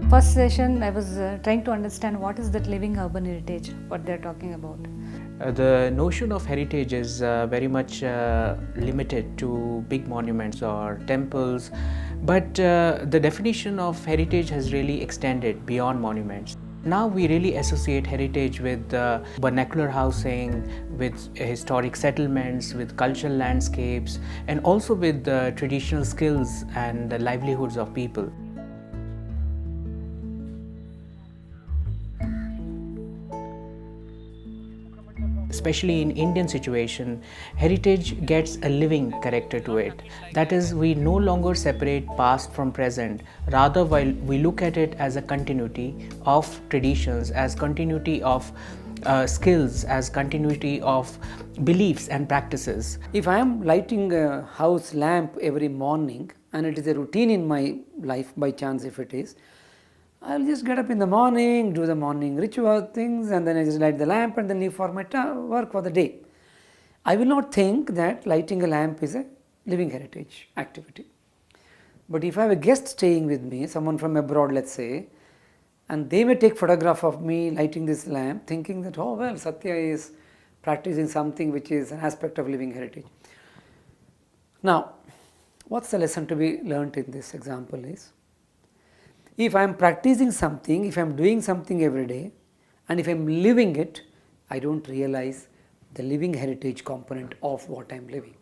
First session, I was trying to understand what is that living urban heritage, what they're talking about. The notion of heritage is very much limited to big monuments or temples, but the definition of heritage has really extended beyond monuments. Now we really associate heritage with vernacular housing, with historic settlements, with cultural landscapes, and also with traditional skills and the livelihoods of people. Especially in Indian situation, heritage gets a living character to it. That is, we no longer separate past from present. Rather, while we look at it as a continuity of traditions, as continuity of skills, as continuity of beliefs and practices. If I am lighting a house lamp every morning and it is a routine in my life, by chance if it is, I will just get up in the morning, do the morning ritual things, and then I just light the lamp and then leave for my work for the day. I will not think that lighting a lamp is a living heritage activity. But if I have a guest staying with me, someone from abroad, let's say, and they may take photograph of me lighting this lamp, thinking that, oh well, Satya is practicing something which is an aspect of living heritage. Now, what's the lesson to be learnt in this example is, if I am practicing something, if I am doing something every day, and if I am living it, I don't realize the living heritage component of what I am living.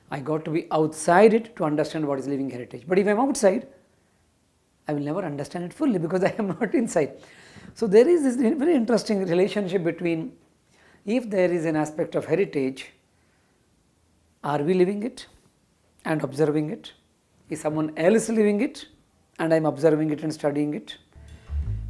I got to be outside it to understand what is living heritage. But if I am outside, I will never understand it fully because I am not inside. So there is this very interesting relationship between, if there is an aspect of heritage, are we living it and observing it? Is someone else living it and I am observing it and studying it?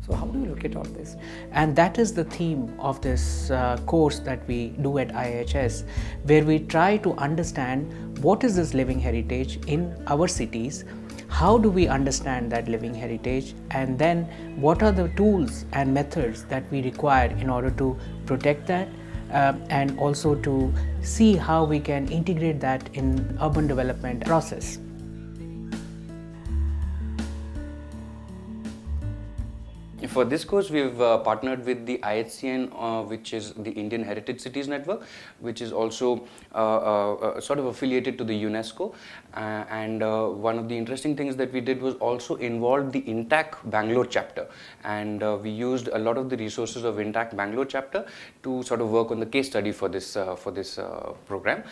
So how do you look at all this? And that is the theme of this course that we do at IIHS, where we try to understand what is this living heritage in our cities, how do we understand that living heritage, and then what are the tools and methods that we require in order to protect that, and also to see how we can integrate that in urban development process. For this course, we've partnered with the IHCN, which is the Indian Heritage Cities Network, which is also sort of affiliated to the UNESCO. And one of the interesting things that we did was also involve the INTAC Bangalore chapter. And we used a lot of the resources of INTAC Bangalore chapter to sort of work on the case study for this program.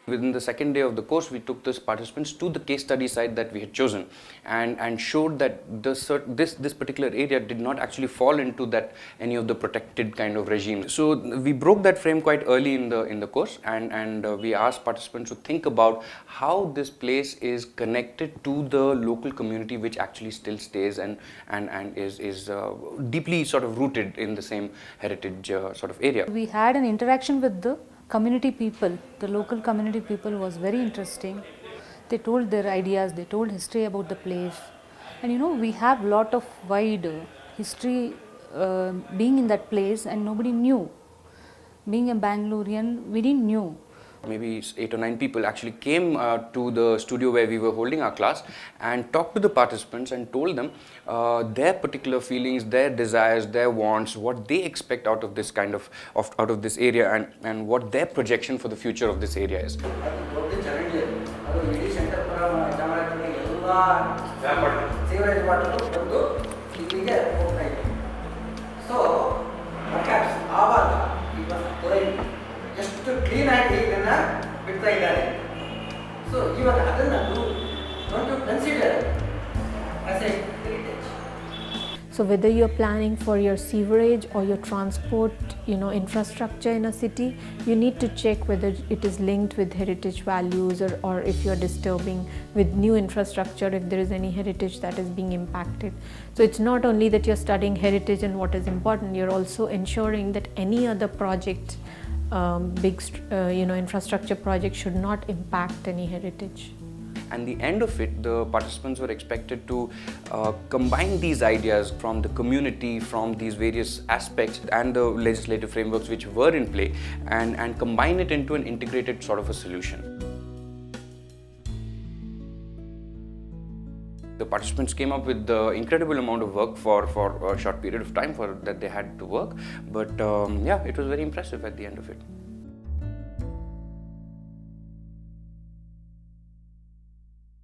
Within the second day of the course, we took these participants to the case study site that we had chosen and showed that this particular area did not actually fall into that any of the protected kind of regime. So we broke that frame quite early in the course, and we asked participants to think about how this place is connected to the local community, which actually still stays and is deeply sort of rooted in the same heritage sort of area. We had an interaction with the community people. The local community people was very interesting. They told their ideas, they told history about the place. And we have lot of wide history being in that place, and nobody knew. Being a Bangalorean, we didn't knew. Maybe 8 or 9 people actually came to the studio where we were holding our class and talked to the participants and told them their particular feelings, their desires, their wants, what they expect out of this kind of out of this area, and what their projection for the future of this area is. So perhaps just to clean and ಬಿಡ್ತಾ. So ಇವಾಗ ಅದನ್ನು don't you consider as a heritage? So whether you're planning for your sewerage or your transport, infrastructure in a city, you need to check whether it is linked with heritage values, or if you're disturbing with new infrastructure, if there is any heritage that is being impacted. So it's not only that you're studying heritage and what is important, you're also ensuring that any other project, big infrastructure project, should not impact any heritage. And the end of it, the participants were expected to combine these ideas from the community, from these various aspects and the legislative frameworks which were in play, and combine it into an integrated sort of a solution. The participants came up with the incredible amount of work for a short period of time that they had to work, but yeah, it was very impressive at the end of it.